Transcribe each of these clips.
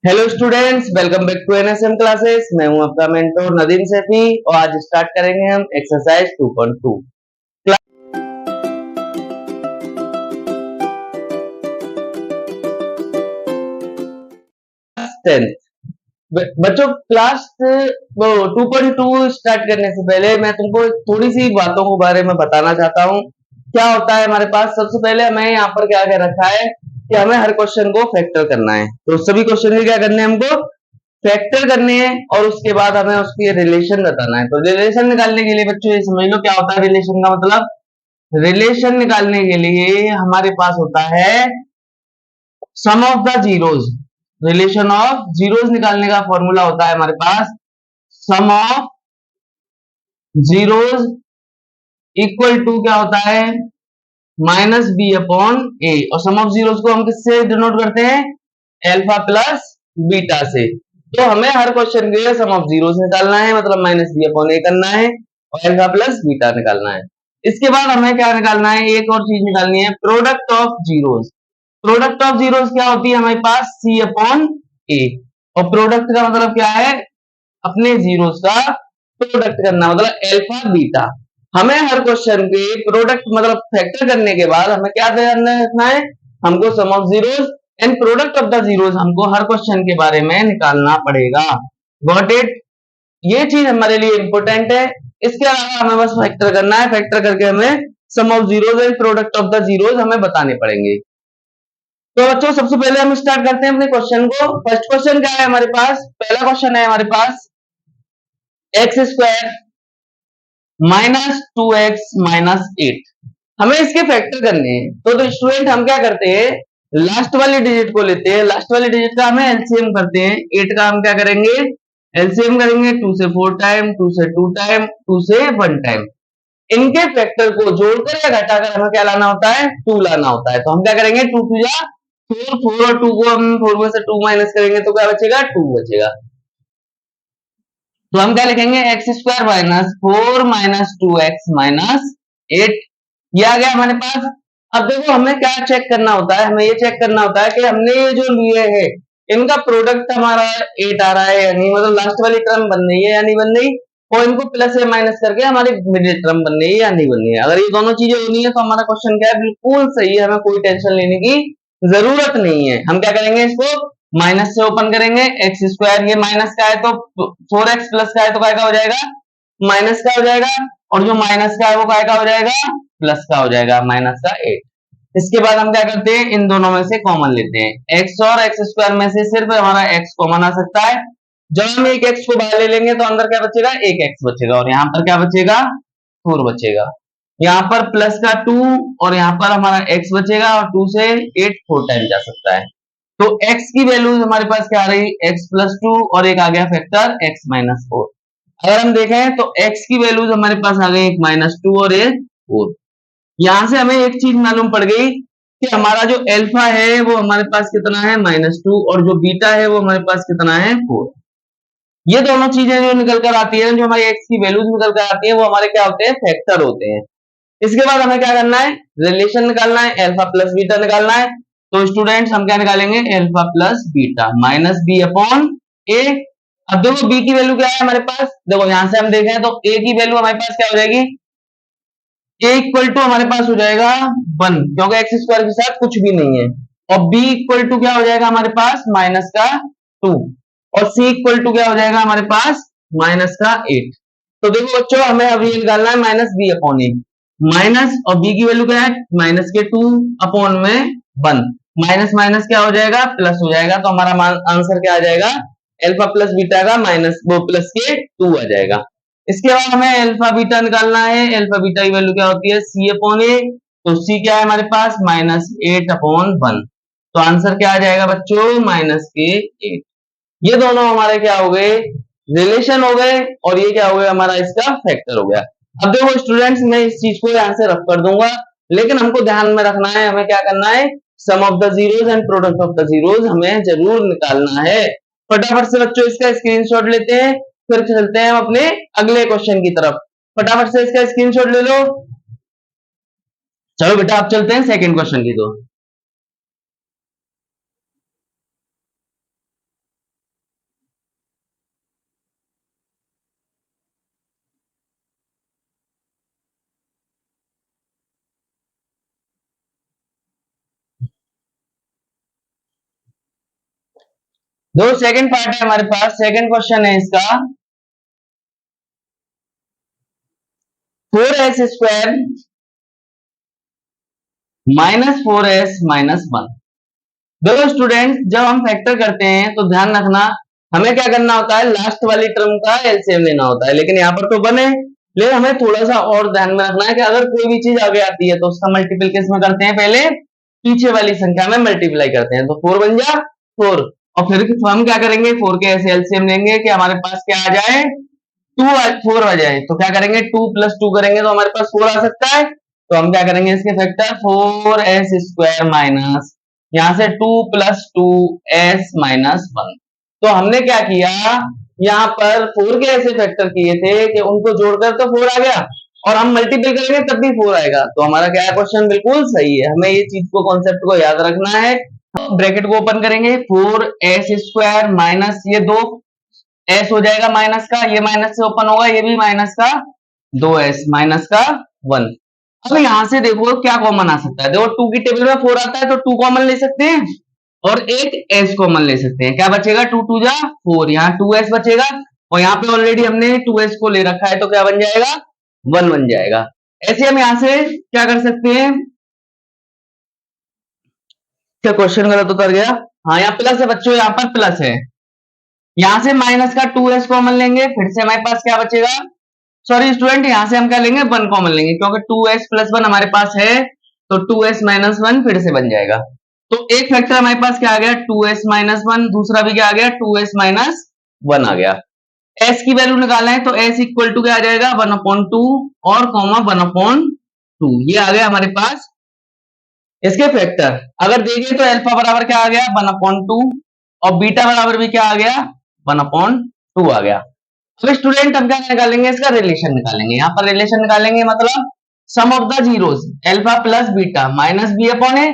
Hello students, welcome back to NSM classes. मैं हूं आपका मेंटर नदीम सैफी और आज स्टार्ट करेंगे हम एक्सरसाइज 2.2 क्लास 10। बच्चों, क्लास 2.2 स्टार्ट करने से पहले मैं तुमको थोड़ी सी बातों के बारे में बताना चाहता हूं। क्या होता है हमारे पास, सबसे पहले हमें यहाँ पर क्या क्या रखा है कि हमें हर क्वेश्चन को फैक्टर करना है। तो सभी क्वेश्चन के क्या करने हैं, हमको फैक्टर करने हैं और उसके बाद हमें उसकी रिलेशन बताना है। तो रिलेशन निकालने के लिए बच्चों ये समझ लो क्या होता है रिलेशन का मतलब। रिलेशन निकालने के लिए हमारे पास होता है sum of the zeros. Relation of zeros निकालने का फॉर्मूला होता है हमारे पास sum of zeros equal to क्या होता है माइनस बी अपॉन ए। और सम ऑफ जीरोज को हम किससे डिनोट करते हैं, एल्फा प्लस बीटा से। तो हमें हर क्वेश्चन के लिए सम ऑफ जीरोज निकालना है, मतलब माइनस बी अपॉन ए करना है और एल्फा प्लस बीटा निकालना है। इसके बाद हमें क्या निकालना है, एक और चीज निकालनी है, product of zeros. Product of zeros क्या होती है हमारे पास, सी अपॉन ए। और प्रोडक्ट का मतलब क्या है, अपने जीरोज का प्रोडक्ट करना, मतलब एल्फा बीटा। हमें हर क्वेश्चन के प्रोडक्ट मतलब फैक्टर करने के बाद हमें क्या ध्यान रखना है, हमको sum of zeros and product of the zeros हमको हर क्वेश्चन के बारे में निकालना पड़ेगा। Got it? ये चीज हमारे लिए इंपॉर्टेंट है। इसके अलावा हमें बस फैक्टर करना है, फैक्टर करके हमें sum of zeros and product of the zeros हमें बताने पड़ेंगे। तो बच्चों सबसे पहले हम स्टार्ट करते हैं अपने क्वेश्चन को। फर्स्ट क्वेश्चन क्या है हमारे पास, पहला क्वेश्चन है हमारे पास x square minus 2x minus 8। हमें इसके फैक्टर करने हैं। तो स्टूडेंट हम क्या करते हैं, लास्ट वाली डिजिट को लेते हैं, लास्ट वाली डिजिट का हमें एलसीएम करते हैं। 8 का हम क्या करेंगे, एलसीएम करेंगे 2 से 4 टाइम, 2 से 2 टाइम, 2 से 1 टाइम। इनके फैक्टर को जोड़कर या घटाकर हमें क्या लाना होता है, 2 लाना होता है। तो हम क्या करेंगे, 2 2 जा 4, 4 और 2 को हम 4 में से 2 माइनस करेंगे तो क्या बचेगा, 2 बचेगा। तो हम क्या लिखेंगे, x square minus 4 minus 2x minus 8। ये आ गया हमारे पास। अब देखो हमें क्या चेक करना होता है, हमें ये चेक करना होता है कि हमने ये जो लिए हैं इनका प्रोडक्ट हमारा 8 आ रहा है या नहीं, मतलब लास्ट वाली टर्म बन रही है या नहीं बन रही, और इनको प्लस या माइनस करके हमारी मिडिल टर्म बन रही है या नहीं बन रही है। अगर ये दोनों चीजें होनी है तो हमारा क्वेश्चन क्या है, बिल्कुल सही है, हमें कोई टेंशन लेने की जरूरत नहीं है। हम क्या करेंगे, इसको माइनस से ओपन करेंगे। एक्स स्क्वायर ये माइनस का है तो 4x प्लस का है तो काय का हो जाएगा, माइनस का हो जाएगा, और जो माइनस का है वो काय का हो जाएगा, प्लस का हो जाएगा, माइनस का 8। इसके बाद हम क्या करते हैं, इन दोनों में से कॉमन लेते हैं। x और एक्स स्क्वायर में से सिर्फ हमारा x कॉमन आ सकता है। जब हम एक x को बाहर ले लेंगे तो अंदर क्या बचेगा, एक x बचेगा, और यहाँ पर क्या बचेगा, 4 बचेगा। यहाँ पर प्लस का 2 और यहाँ पर हमारा x बचेगा, और 2 से 8 4 टाइम जा सकता है। तो x की वैल्यू हमारे पास क्या आ रही, x प्लस 2 और एक आ गया फैक्टर x माइनस 4। अगर हम देखें तो x की वैल्यूज हमारे पास आ गई, एक माइनस 2 और एक 4। यहां से हमें एक चीज मालूम पड़ गई कि हमारा जो एल्फा है वो हमारे पास कितना है, -2, और जो बीटा है वो हमारे पास कितना है, 4। ये दोनों चीजें जो निकल कर आती है, जो हमारी एक्स की वैल्यूज निकल कर आती है, वो हमारे क्या होते हैं, फैक्टर होते हैं। इसके बाद हमें क्या करना है, रिलेशन निकालना है, एल्फा प्लस बीटा निकालना है। तो स्टूडेंट्स हम क्या निकालेंगे, alpha plus beta minus b upon a. अब देखो बी की वैल्यू क्या है हमारे पास, देखो यहां से हम देखें तो ए की वैल्यू हमारे पास क्या हो जाएगी, ए इक्वल टू हमारे पास हो जाएगा 1, क्योंकि एक्स स्क्वायर के साथ कुछ भी नहीं है। और बी इक्वल टू क्या हो जाएगा हमारे पास, माइनस का 2, और सी इक्वल टू क्या हो जाएगा हमारे पास, माइनस का 8। तो देखो बच्चों हमें अब ये निकालना है माइनस बी अपॉन ए। माइनस और बी की वैल्यू क्या है, माइनस के 2 अपॉन में 1, माइनस माइनस क्या हो जाएगा, प्लस हो जाएगा। तो हमारा आंसर क्या आ जाएगा, एल्फा प्लस बीटा का माइनस वो प्लस के 2 आ जाएगा। इसके बाद हमें एल्फा बीटा निकालना है। एल्फा बीटा की वैल्यू क्या होती है, सी अपॉन ए। तो सी क्या है हमारे पास, -8 अपॉन 1। तो आंसर क्या आ जाएगा बच्चों, -8। ये दोनों हमारे क्या हो गए, रिलेशन हो गए, और ये क्या हो गया हमारा, इसका फैक्टर हो गया। अब देखो स्टूडेंट्स मैं इस चीज को यहां से रफ कर दूंगा, लेकिन हमको ध्यान में रखना है, हमें क्या करना है, sum of the zeros and product of the zeros हमें जरूर निकालना है। फटाफट से बच्चों इसका स्क्रीनशॉट लेते हैं, फिर चलते हैं हम अपने अगले क्वेश्चन की तरफ। फटाफट से इसका स्क्रीनशॉट ले लो। चलो बेटा अब चलते हैं सेकंड क्वेश्चन की। तो दो सेकंड पार्ट है हमारे पास, सेकंड क्वेश्चन है इसका, 4s² माइनस 4s-1। देखो स्टूडेंट, जब हम फैक्टर करते हैं तो ध्यान रखना, हमें क्या करना होता है, लास्ट वाली टर्म का एलसीएम लेना होता है, लेकिन यहाँ पर तो बने, लेकिन हमें थोड़ा सा और ध्यान में रखना है कि अगर कोई भी चीज आगे आती है तो उसका मल्टीपल किस में करते हैं, पहले पीछे वाली संख्या में मल्टीप्लाई करते हैं, तो 4 बन जा 4, और फिर हम क्या करेंगे, 4 के ऐसे एलसीएम लेंगे कि हमारे पास क्या आ जाए, 4 आ जाए, तो क्या करेंगे, 2 + 2 करेंगे तो हमारे पास 4 आ सकता है, तो हम क्या करेंगे, इसके फैक्टर 4s² माइनस यहां से 2 + 2s-1। तो हमने क्या किया, यहाँ पर 4 के ऐसे फैक्टर किए थे कि उनको जोड़कर तो 4 आ गया, और हम मल्टीपल करेंगे तब भी 4 आएगा, तो हमारा क्या क्वेश्चन बिल्कुल सही है। हमें ये चीज को, कॉन्सेप्ट को याद रखना है। ब्रैकेट को ओपन करेंगे, 4s² माइनस ये 2 एस हो जाएगा माइनस का, ये माइनस से ओपन होगा, ये भी माइनस का 2s माइनस का 1। अब यहां से देखो क्या कॉमन आ सकता है, देखो 2 की टेबल में 4 आता है तो 2 कॉमन ले सकते हैं और एक s कॉमन ले सकते हैं, क्या बचेगा, 2 2 जा 4, यहाँ 2s बचेगा, और यहाँ पे ऑलरेडी हमने 2s को ले रखा है तो क्या बन जाएगा, 1 बन जाएगा। ऐसे हम यहाँ से क्या कर सकते हैं, क्या क्वेश्चन गलत उतर गया, हाँ यहाँ प्लस है बच्चों, यहाँ पर प्लस है, यहां से माइनस का 2s कॉमन लेंगे, फिर से हमारे पास क्या बचेगा, सॉरी स्टूडेंट, यहां से हम क्या लेंगे, 1 कॉमन लेंगे, क्योंकि 2s+1 हमारे पास है, तो 2s-1 फिर से बन जाएगा। तो एक फैक्टर हमारे पास क्या आ गया, 2s-1, दूसरा भी क्या आ गया, 2s-1 आ गया। s की वैल्यू निकालना है तो s इक्वल टू क्या आ जाएगा, 1/2 और कॉमा 1/2, ये आ गया हमारे पास इसके फैक्टर। अगर देखिए तो अल्फा बराबर क्या आ गया, 1/2, और बीटा बराबर भी क्या आ गया, 1/2 आ गया। तो स्टूडेंट हम क्या निकालेंगे, इसका रिलेशन निकालेंगे, यहाँ पर रिलेशन निकालेंगे, मतलब sum of the zeros, alpha plus beta minus b upon a,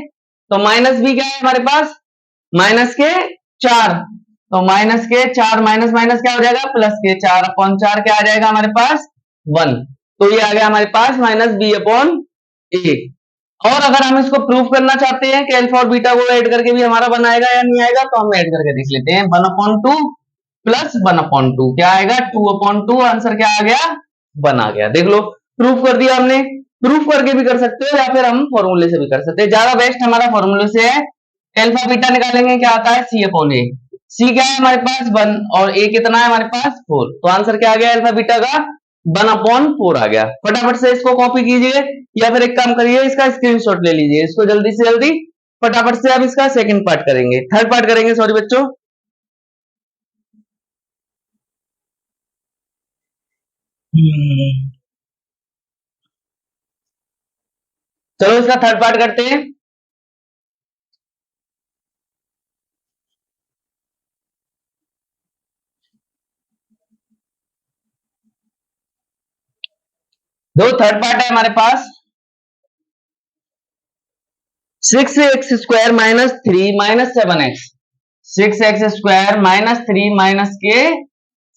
तो माइनस बी क्या है हमारे पास, माइनस के 4, तो माइनस के 4 माइनस माइनस क्या हो जाएगा, प्लस के 4/4 क्या आ जाएगा हमारे पास, 1, तो ये आ गया हमारे पास माइनस बी अपॉन ए। और अगर हम इसको प्रूव करना चाहते हैं कि अल्फा और बीटा को ऐड करके भी हमारा बनाएगा या नहीं आएगा, तो हम ऐड करके देख लेते हैं, 1/2 प्लस 1/2 क्या आएगा, 2/2, आंसर क्या आ गया, 1 आ गया। देख लो, प्रूफ कर दिया हमने। प्रूफ करके भी कर सकते हो या फिर हम फॉर्मूले से भी कर सकते हैं, ज्यादा बेस्ट हमारा फॉर्मूले से है। अल्फा बीटा निकालेंगे, क्या आता है, C/A, सी क्या है हमारे पास 1 और a कितना है हमारे पास 4, तो आंसर क्या आ गया अल्फा बीटा का, 1/4 आ गया। फटाफट से इसको कॉपी कीजिए या फिर एक काम करिए, इसका स्क्रीनशॉट ले लीजिए, इसको जल्दी से जल्दी फटाफट से। अब इसका सेकंड पार्ट करेंगे, थर्ड पार्ट करेंगे, सॉरी बच्चों। चलो इसका थर्ड पार्ट करते हैं। दो थर्ड पार्ट है हमारे पास, 6x² minus 3 minus 7x, 6x² minus 3 minus के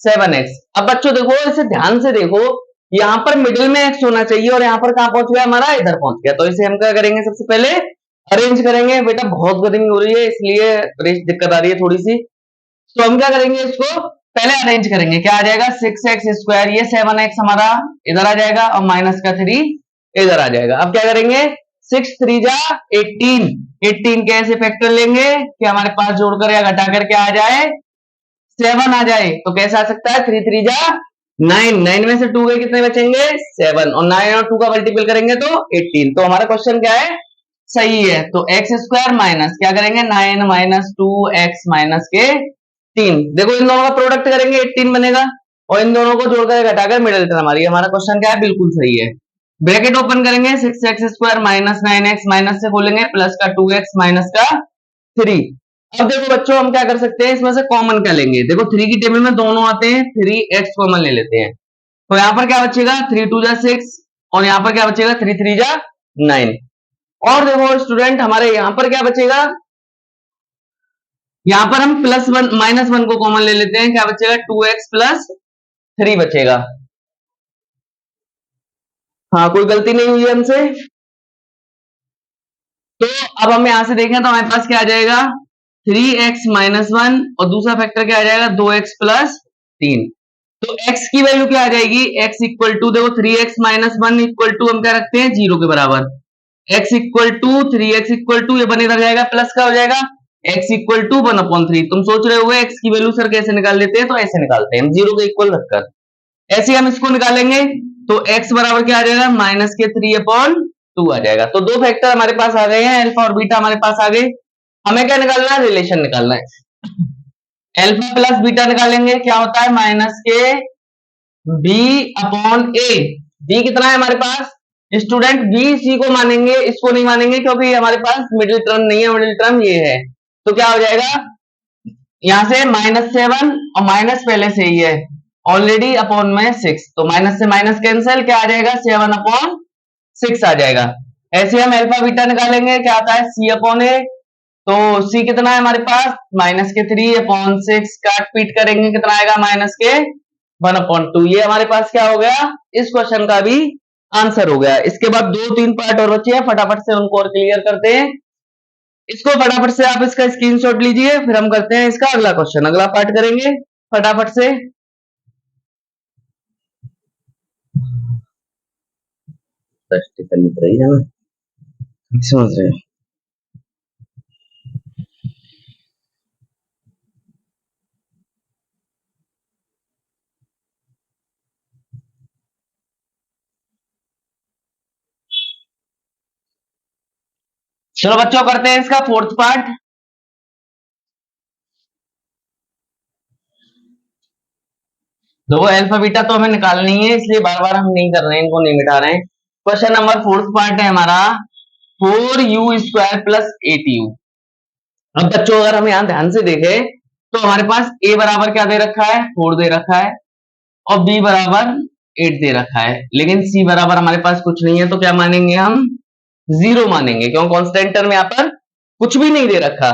7x। अब बच्चों देखो, इसे ध्यान से देखो, यहाँ पर मिडिल में x होना चाहिए और यहाँ पर कहां पहुंच गया हमारा, इधर पहुंच गया, तो इसे हम क्या करेंगे, सबसे पहले अरेंज करेंगे। बेटा बहुत गर्मी हो रही है इसलिए दिक्कत आ रही है थोड़ी सी, तो हम क्या करेंगे, इसको पहले अरेंज करेंगे, क्या आ जाएगा, 6x², ये 7x हमारा इधर आ जाएगा और माइनस का 3 इधर आ जाएगा। अब क्या करेंगे, 6 3 जा 18, 18 के ऐसे फैक्टर लेंगे कि हमारे पास जोड़कर या घटाकर क्या आ जाए, 7 आ जाए, तो कैसे आ सकता है, 3 3 जा 9, 9 में से 2 के कितने बचेंगे, 7, और 9 और 2 का मल्टीपल करेंगे तो 18, तो हमारा क्वेश्चन क्या है, सही है। तो x² माइनस क्या करेंगे, 9 माइनस 2x माइनस के 3, देखो इन दोनों का प्रोडक्ट करेंगे 18 बनेगा, और इन दोनों को जोड़कर घटाकर मिडिल टर्म हमारी, हमारा क्वेश्चन क्या है, बिल्कुल सही है। ब्रैकेट ओपन करेंगे, 6x² माइनस 9x माइनस से खोलेंगे प्लस का 2x माइनस का 3। अब देखो बच्चों, हम क्या कर सकते हैं, इसमें से कॉमन क्या लेंगे, देखो 3 की टेबल में दोनों आते हैं, 3x कॉमन ले लेते हैं, तो यहाँ पर क्या बचेगा, 3 2 जा 6, और यहाँ पर क्या बचेगा, 3 3 जा 9। और देखो स्टूडेंट, हमारे यहाँ पर क्या बचेगा, यहां पर हम +1 -1 को कॉमन ले लेते हैं, क्या बचेगा, 2x + 3 बचेगा। हाँ, कोई गलती नहीं हुई है हमसे। तो अब हम यहां से देखें तो हमारे पास क्या आ जाएगा, 3x-1 और दूसरा फैक्टर क्या आ जाएगा 2x+3। तो x की वैल्यू क्या आ जाएगी, x इक्वल टू देखो 3x-1 इक्वल टू हम क्या रखते हैं 0 के बराबर, x equal to 3x equal to ये बन इधर जाएगा प्लस का हो जाएगा x इक्वल टू 1/3। तुम सोच रहे होगे x की वैल्यू सर कैसे निकाल लेते हैं, तो ऐसे निकालते हैं हम 0 के इक्वल रखकर, ऐसे हम इसको निकालेंगे तो x बराबर क्या आ जाएगा -3/2 आ जाएगा। तो दो फैक्टर हमारे पास आ गए हैं, अल्फा और बीटा हमारे पास आ गए। हमें क्या निकालना है, रिलेशन निकालना है। अल्फा प्लस बीटा निकालेंगे, क्या होता है -b/a। b कितना है हमारे पास, स्टूडेंट b c को मानेंगे, इसको नहीं मानेंगे क्योंकि हमारे पास मिडिल टर्म नहीं है, मिडिल टर्म ये है। तो क्या हो जाएगा यहां से -7 और माइनस पहले से ही है ऑलरेडी अपॉन में 6, तो माइनस से माइनस कैंसिल, क्या आ जाएगा 7/6 आ जाएगा। ऐसे हम अल्फा बीटा निकालेंगे, क्या आता है c/a। तो c कितना है हमारे पास -3/6, काट पीट करेंगे कितना आएगा -1/2। ये हमारे पास क्या हो गया, इस क्वेश्चन का भी आंसर हो गया। इसके बाद 2-3 पार्ट और बचे हैं, फटाफट से उनको और क्लियर करते हैं। इसको फटाफट से आप इसका स्क्रीनशॉट लीजिए, फिर हम करते हैं इसका अगला क्वेश्चन, अगला पार्ट करेंगे फटाफट से। करनी पड़ेगी हमें, समझ रहे हैं। चलो बच्चों करते हैं इसका फोर्थ पार्ट। देखो अल्फा बीटा तो हमें निकालनी है, इसलिए बार बार हम नहीं कर रहे हैं, इनको नहीं मिटा रहे हैं। क्वेश्चन नंबर फोर्थ पार्ट है हमारा 4u² प्लस 8u। अब बच्चों अगर हम यहां ध्यान से देखें तो हमारे पास a बराबर क्या दे रखा है 4 दे रखा है और b बराबर 8 दे रखा है, लेकिन c बराबर हमारे पास कुछ नहीं है, तो क्या मानेंगे हम 0 मानेंगे, क्यों कांस्टेंट टर्म यहाँ पर कुछ भी नहीं दे रखा।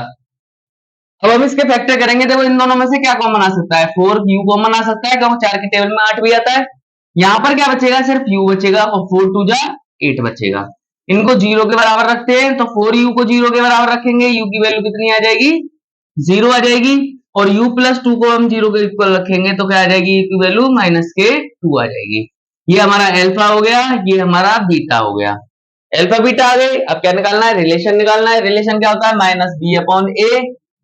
अब हम इसके फैक्टर करेंगे, देखो इन दोनों में से क्या कॉमन आ सकता है, 4u कॉमन आ सकता है क्योंकि 4 की टेबल में 8 भी आता है। यहाँ पर क्या बचेगा, सिर्फ u बचेगा और 4 2 8 बचेगा। इनको 0 के बराबर रखते हैं, तो 4u को 0 के बराबर रखेंगे, u की वैल्यू कितनी आ जाएगी 0 आ जाएगी, और u प्लस 2 को हम 0 के इक्वल रखेंगे तो क्या आ जाएगी u की वैल्यू -2 आ जाएगी। ये हमारा अल्फा हो गया, ये हमारा बीटा हो गया। अल्फा बीटा आ गए, अब क्या निकालना है, रिलेशन निकालना है। रिलेशन क्या होता है -b/a,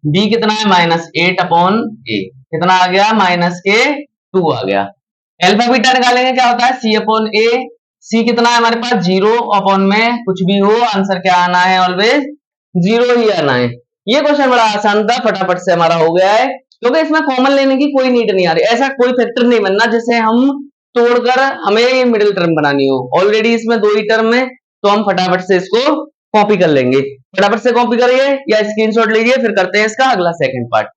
b कितना है -8/a, कितना आ गया -2 आ गया। अल्फा बीटा निकालेंगे, क्या होता है c/a, c कितना है हमारे पास 0 अपॉन में कुछ भी हो, आंसर क्या आना है ऑलवेज 0 ही आना है। ये क्वेश्चन बड़ा आसान था, फटाफट से हमारा हो गया है, क्योंकि इसमें कॉमन लेने की कोई नीड नहीं आ रही, ऐसा कोई फैक्टर नहीं बनना जिसे हम तोड़कर हमें मिडिल टर्म बनानी हो, ऑलरेडी इसमें 2 ही टर्म है, तो हम फटाफट से इसको कॉपी कर लेंगे। फटाफट से कॉपी करिए या स्क्रीनशॉट लीजिए, फिर करते हैं इसका अगला सेकंड पार्ट।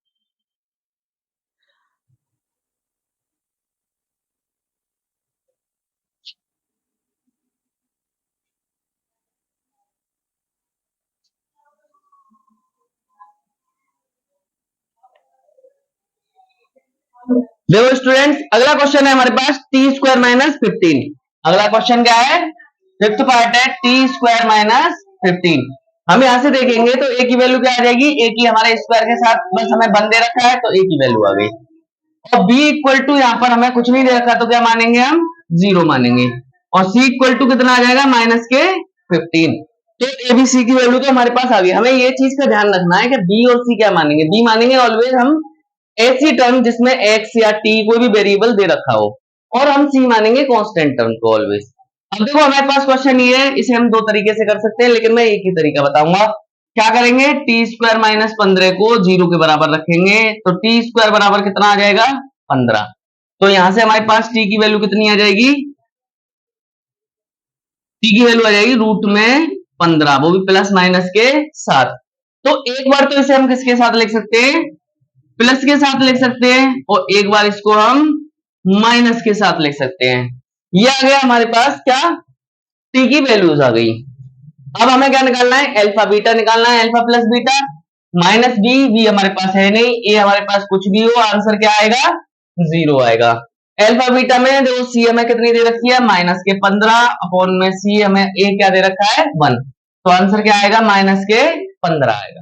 देखो स्टूडेंट्स, अगला क्वेश्चन है हमारे पास t² - 15। अगला क्वेश्चन क्या है, फिफ्थ पार्ट है t² - 15। हम यहां से देखेंगे तो a की वैल्यू क्या आ जाएगी, a की हमारे स्क्वायर के साथ बस हमें 1 दे रखा है, तो a की वैल्यू आ गई, और b इक्वल टू यहाँ पर हमें कुछ नहीं दे रखा, तो क्या मानेंगे हम 0 मानेंगे, और c इक्वल टू कितना आ जाएगा -15। तो a b c की वैल्यू तो हमारे पास आ गई। हमें ये चीज का ध्यान रखना है कि b और c क्या मानेंगे, b मानेंगे ऑलवेज हम ऐसी टर्म जिसमें x या t कोई भी वेरिएबल दे रखा हो, और हम c मानेंगे कांस्टेंट टर्म को ऑलवेज। अब देखो हमारे पास क्वेश्चन ये है, इसे हम 2 तरीके से कर सकते हैं, लेकिन मैं एक ही तरीका बताऊंगा। क्या करेंगे, t² - 15 को 0 के बराबर रखेंगे, तो t² बराबर कितना आ जाएगा 15। तो यहां से हमारे पास t की वैल्यू कितनी आ जाएगी, t की वैल्यू आ जाएगी √15, वो भी प्लस माइनस के साथ। तो एक बार तो इसे हम किसके साथ लिख सकते हैं, प्लस के साथ लिख सकते हैं, और एक बार इसको हम माइनस के साथ लिख सकते हैं। ये आ गया हमारे पास क्या, t की वैल्यूज आ गई। अब हमें क्या निकालना है, अल्फा बीटा निकालना है, अल्फा प्लस बीटा -b हमारे पास है नहीं, a हमारे पास कुछ भी हो, आंसर क्या आएगा 0 आएगा। अल्फा बीटा में देखो c हमें कितनी दे रखी है -15 अपॉन में c हमें a क्या दे रखा है 1, तो आंसर क्या आएगा -15 आएगा।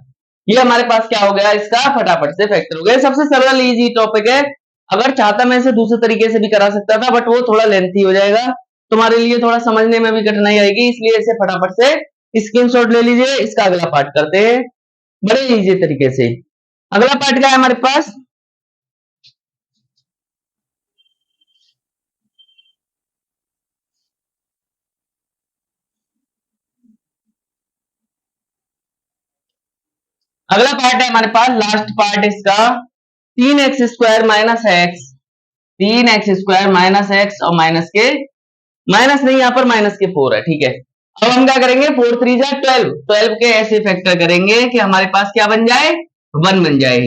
ये हमारे पास क्या हो गया, इसका फटाफट से फैक्टर हो गया। सबसे सरल इजी टॉपिक है, अगर चाहता मैं इसे दूसरे तरीके से भी करा सकता था, बट वो थोड़ा लेंथी हो जाएगा, तुम्हारे लिए थोड़ा समझने में भी कठिनाई आएगी, इसलिए इसे फटाफट से स्क्रीनशॉट ले लीजिए। इसका अगला पार्ट करते हैं बड़े इजी तरीके से। अगला पार्ट क्या है हमारे पास, अगला पार्ट है हमारे पास लास्ट पार्ट इसका, 3x² माइनस एक्स, 3x² - और माइनस के, माइनस नहीं, यहां पर माइनस के 4 है, ठीक है। अब हम क्या करेंगे, 4 3 जा 12, 12 के ऐसे फैक्टर करेंगे कि हमारे पास क्या बन जाए, 1 बन जाए।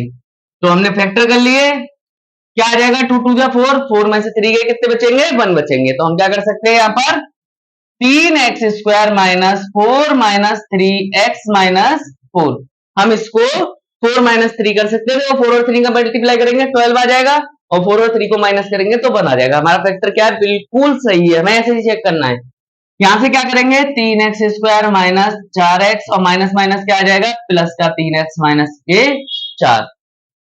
तो हमने फैक्टर कर लिए, क्या आ जाएगा, 2 2 जा 4, 4 में से 3 गए, कितने बचेंगे, 1 बचेंगे। तो हम क्या कर सकते हैं, यहाँ पर 3x² माइनस 4 माइनस 3x - 4, हम इसको 4 - 3 कर सकते हैं। तो 4 और 3 का मल्टीप्लाई करेंगे 12 आ जाएगा, और 4 और 3 को माइनस करेंगे तो 1 आ जाएगा। हमारा फैक्टर क्या है, बिल्कुल सही है, हमें ऐसे ही चेक करना है। यहां से क्या करेंगे, 3x² माइनस 4x, और माइनस माइनस क्या आ जाएगा, प्लस का 3x माइनस के 4।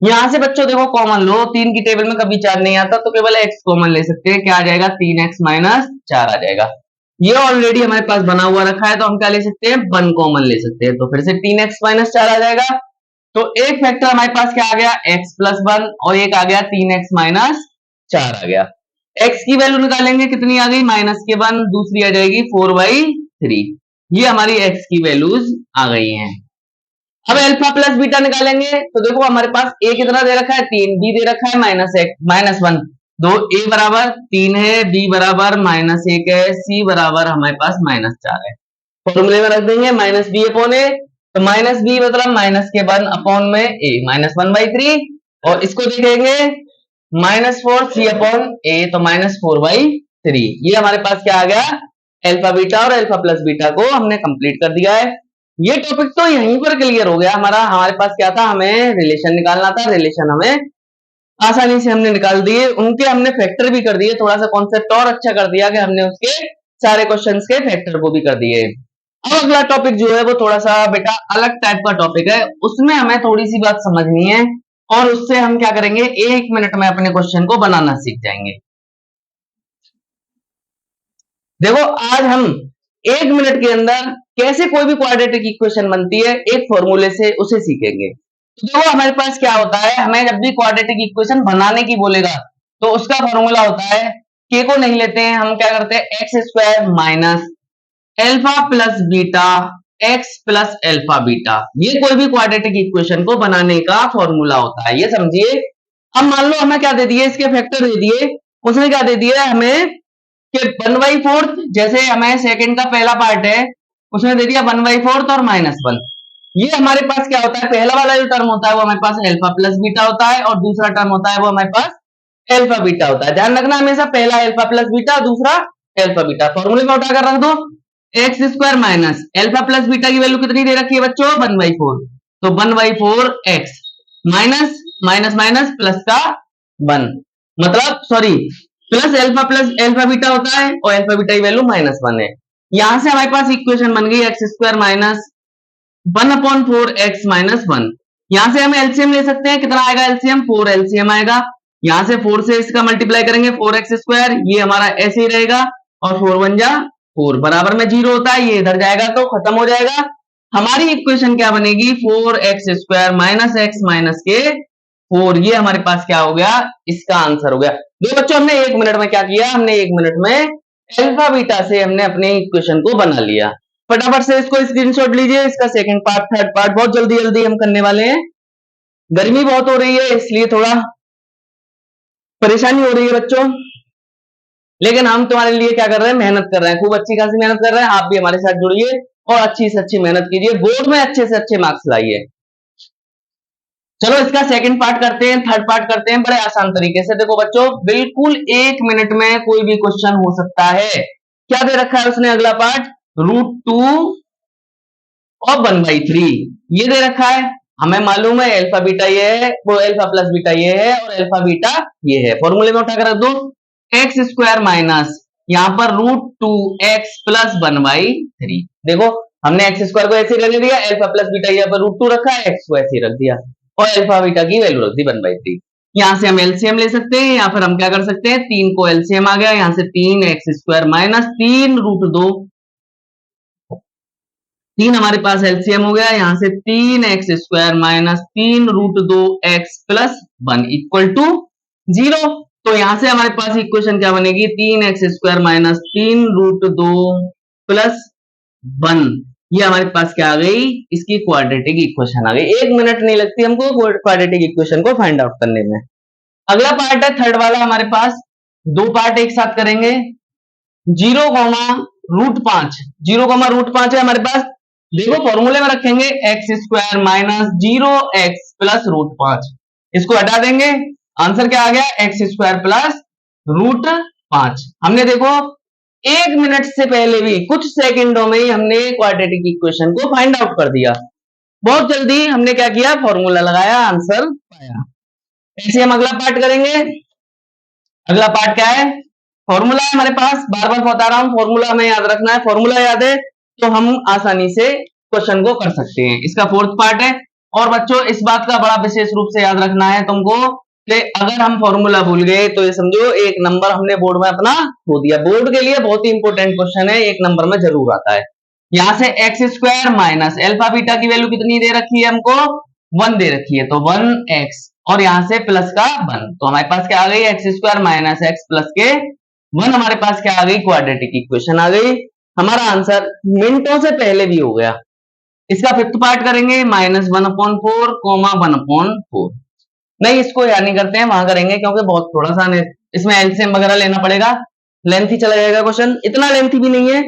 यहां से बच्चों देखो कॉमन लो, 3 की टेबल में कभी 4 नहीं आता, तो केवल x कॉमन ले सकते हैं, क्या आ जाएगा, 3x माइनस 4 आ जाएगा। ये ऑलरेडी हमारे पास बना हुआ रखा है, तो हम क्या ले सकते हैं, 1 कॉमन ले सकते हैं, तो फिर से 3x माइनस 4 आ जाएगा। तो एक फैक्टर हमारे पास क्या आ गया, x प्लस 1, और एक आ गया 3x माइनस 4 आ गया। x की वैल्यू निकालेंगे, कितनी आ गई, -1, दूसरी आ जाएगी 4/3। ये हमारी x की वैल्यूज आ गई हैं। अब अल्फा प्लस बीटा निकालेंगे, तो देखो हमारे पास a कितना दे रखा है, 3, b दे रखा है -1, दो a बराबर 3 है, b बराबर -1 है, c बराबर हमारे पास -4 है। फॉर्मूले में रख देंगे -b अपॉन a, तो -b मतलब -1 अपॉन में a, -1/3, और इसको देखेंगे -4c अपॉन a, तो -4/3। ये हमारे पास क्या आ गया, अल्फा बीटा और अल्फा प्लस बीटा को हमने कंप्लीट कर दिया है। ये टॉपिक तो यहीं पर क्लियर हो गया हमारा। हमारे पास क्या था, हमें रिलेशन निकालना था, रिलेशन हमें आसानी से हमने निकाल दिए, उनके हमने फैक्टर भी कर दिए, थोड़ा सा कॉन्सेप्ट और अच्छा कर दिया कि हमने उसके सारे क्वेश्चंस के फैक्टर को भी कर दिए। अब अगला टॉपिक जो है वो थोड़ा सा बेटा अलग टाइप का टॉपिक है, उसमें हमें थोड़ी सी बात समझनी है, और उससे हम क्या करेंगे, 1 मिनट में अपने क्वेश्चन को बनाना सीख जाएंगे। देखो आज हम 1 मिनट के अंदर कैसे कोई भी क्वाड्रेटिक इक्वेशन बनती है, एक फॉर्मूले से उसे सीखेंगे। तो देखो हमारे पास क्या होता है, हमें जब भी क्वाड्रेटिक इक्वेशन बनाने की बोलेगा, तो उसका फॉर्मूला होता है, के को नहीं लेते हैं, हम क्या करते हैं, x² minus alpha plus beta x plus alpha beta. ये कोई भी क्वाड्रेटिक इक्वेशन को बनाने का फॉर्मूला होता है, ये समझिए। अब मान लो हमें क्या दे दिए, इसके फैक्टर दे दिए, उसने क्या दे दिया हमें कि 1/4, जैसे हमें सेकंड का पहला पार्ट है उसमें दे दिया 1/4 और -1। ये हमारे पास क्या होता है, पहला वाला जो टर्म होता है वो हमारे पास अल्फा प्लस बीटा होता है, और दूसरा टर्म होता है वो हमारे पास अल्फा बीटा होता है। ध्यान रखना हमेशा, पहला अल्फा प्लस बीटा, दूसरा अल्फा बीटा। फॉर्मूले में उठाकर रख दो, x² minus alpha plus beta की वैल्यू कितनी दे रखी है बच्चों, 1/4, तो 1/4 x minus minus minus plus का 1, मतलब सॉरी, प्लस अल्फा बीटा होता है, और अल्फा बीटा की वैल्यू -1 है। यहां से हमारे पास इक्वेशन बन गई x² माइनस 1/4 x -1। यहां से हम एलसीएम ले सकते हैं, कितना आएगा एलसीएम, 4 एलसीएम आएगा। यहां से 4 से इसका मल्टीप्लाई करेंगे, 4x², ये हमारा ऐसे ही रहेगा, और 4 1 जा 4, बराबर में 0 होता है, ये इधर जाएगा तो खत्म हो जाएगा। हमारी इक्वेशन क्या बनेगी, 4x² माइनस x माइनस के 4, ये हमारे पास क्या हो गया, इसका आंसर हो गया। देखो बच्चों हमने 1 मिनट में क्या किया, हमने 1 मिनट में अल्फा बीटा से हमने अपने इक्वेशन को बना लिया। फटाफट से इसको स्क्रीनशॉट लीजिए, इसका सेकंड पार्ट, थर्ड पार्ट बहुत जल्दी जल्दी हम करने वाले हैं। गर्मी बहुत हो रही है इसलिए थोड़ा परेशानी हो रही है बच्चों, लेकिन हम तुम्हारे लिए क्या कर रहे हैं, मेहनत कर रहे हैं, खूब अच्छी खासी मेहनत कर रहे हैं। आप भी हमारे साथ जुड़िए और अच्छी से अच्छी मेहनत कीजिए, बोर्ड में अच्छे से अच्छे मार्क्स लाइए। चलो इसका सेकंड पार्ट करते हैं, थर्ड पार्ट करते हैं बड़े आसान तरीके से। देखो बच्चों बिल्कुल 1 मिनट में कोई भी क्वेश्चन हो सकता है। क्या दे रखा है उसने, अगला पार्ट, √2 और 1/3 ये दे रखा है। हमें मालूम है अल्फा बीटा ये है, वो अल्फा प्लस बीटा ये है, और अल्फा बीटा ये है। फॉर्मूले में उठाकर रख दो, x² माइनस यहां पर √2x प्लस 1/3। देखो हमने एक्स स्क्वायर को ऐसे रहने दिया, अल्फा प्लस बीटा यहाँ पर √2 रखा है, एक्स को ऐसे रख दिया और अल्फा बीटा की वैल्यू रख दी 1/3। यहाँ से हम एलसीएम ले सकते हैं या फिर हम क्या कर सकते हैं, 3 को एलसीएम आ गया, यहाँ से 3x² माइनस 3√2, 3 हमारे पास एलसीएम हो गया, यहाँ से 3x² minus 3√2x plus 1 equal to 0। तो यहाँ से हमारे पास इक्वेशन क्या बनेगी, 3x² माइनस 3√2 प्लस 1, ये हमारे पास क्या आ गई, इसकी क्वाड्रेटिक इक्वेशन आ गई। 1 मिनट नहीं लगती हमको क्वाड्रेटिक इक्वेशन को फाइंड आउट करने में। अगला पार्ट है थर्ड वाला, हमारे पास दो पार्ट एक साथ करेंगे। 0,√5, 0,√5 है हमारे पास। देखो फॉर्मूले में रखेंगे x² माइनस 0x प्लस √5, इसको हटा देंगे, आंसर क्या आ गया, x² प्लस √5। हमने देखो 1 मिनट से पहले भी कुछ सेकंडों में ही हमने क्वाड्रेटिक इक्वेशन को फाइंड आउट कर दिया। बहुत जल्दी हमने क्या किया, फॉर्मूला लगाया, आंसर पाया। ऐसे हम अगला पार्ट करेंगे। अगला पार्ट क्या है, फॉर्मूला है हमारे पास, बार बार बता रहा हूं, फॉर्मूला हमें याद रखना है। फॉर्मूला याद है तो हम आसानी से क्वेश्चन को कर सकते हैं। इसका फोर्थ पार्ट है। और बच्चों इस बात का बड़ा विशेष रूप से याद रखना है तुमको कि अगर हम फॉर्मूला भूल गए तो ये समझो एक नंबर हमने बोर्ड में अपना खो दिया। बोर्ड के लिए बहुत ही इंपॉर्टेंट क्वेश्चन है, एक नंबर में जरूर आता है। यहां से x² माइनस अल्फा बीटा की वैल्यू कितनी दे रखी है हमको, 1 दे रखी है, तो 1x, और यहां से प्लस का 1, तो हमारे पास क्या आ गई, x² माइनस x प्लस के 1, हमारे पास क्या आ गई, क्वाड्रेटिक इक्वेशन आ गई। हमारा आंसर मिनटों से पहले भी हो गया। इसका फिफ्थ पार्ट करेंगे, -1/4, 1/4। नहीं, इसको याद नहीं करते हैं, वहां करेंगे क्योंकि बहुत थोड़ा सा इसमें एलसीएम वगैरह लेना पड़ेगा, लेंथी चला जाएगा क्वेश्चन, इतना लेंथी भी नहीं है।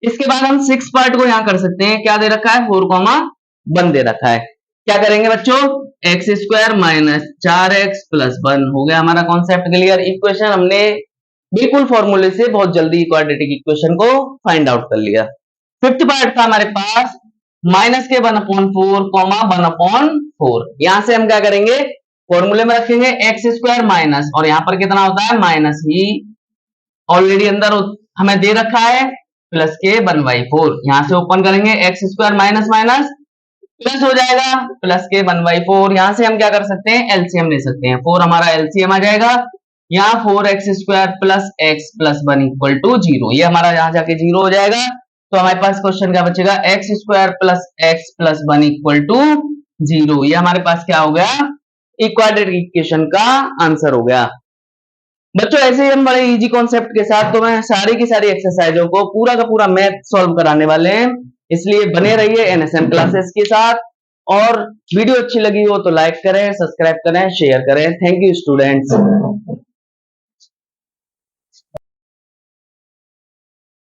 इसके बाद हम 6 पार्ट को यहां कर सकते हैं। क्या दे रखा है, 4,1 दे रखा है। क्या करेंगे बच्चों, x² माइनस 4x प्लस 1 हो गया हमारा कॉन्सेप्ट क्लियर। इक्वेशन हमने बिल्कुल फॉर्मूले से बहुत जल्दी क्वाड्रेटिक इक्वेशन को फाइंड आउट कर लिया। फिफ्थ पार्ट था हमारे पास माइनस के 1/4, 1/4। यहां से हम क्या करेंगे, फॉर्मूले में रखेंगे x² माइनस, और यहां पर कितना होता है, माइनस ही ऑलरेडी अंदर हमें दे रखा है, प्लस के 1/4। यहां से ओपन करेंगे, x² माइनस माइनस प्लस हो जाएगा, प्लस के 1/4। यहां से हम क्या कर सकते हैं, एलसीएम ले सकते हैं, 4 हमारा एलसीएम आ जाएगा। यहाँ 4x² plus x plus 1 equal to 0, ये हमारा यहां जाके 0 हो जाएगा। तो हमारे पास क्वेश्चन क्या बचेगा, x² plus x plus 1 equal to 0, ये हमारे पास क्या हो गया, क्वाड्रेटिक इक्वेशन का आंसर हो गया। बच्चों ऐसे ही हम बड़े इजी कॉन्सेप्ट के साथ तो मैं सारी की सारी एक्सरसाइजों को पूरा का पूरा मैथ सॉल्व कराने वाले हैं, इसलिए बने रहिए एनएसएम क्लासेस के साथ। और वीडियो अच्छी लगी हो तो लाइक करें, सब्सक्राइब करें, शेयर करें। Thank you students.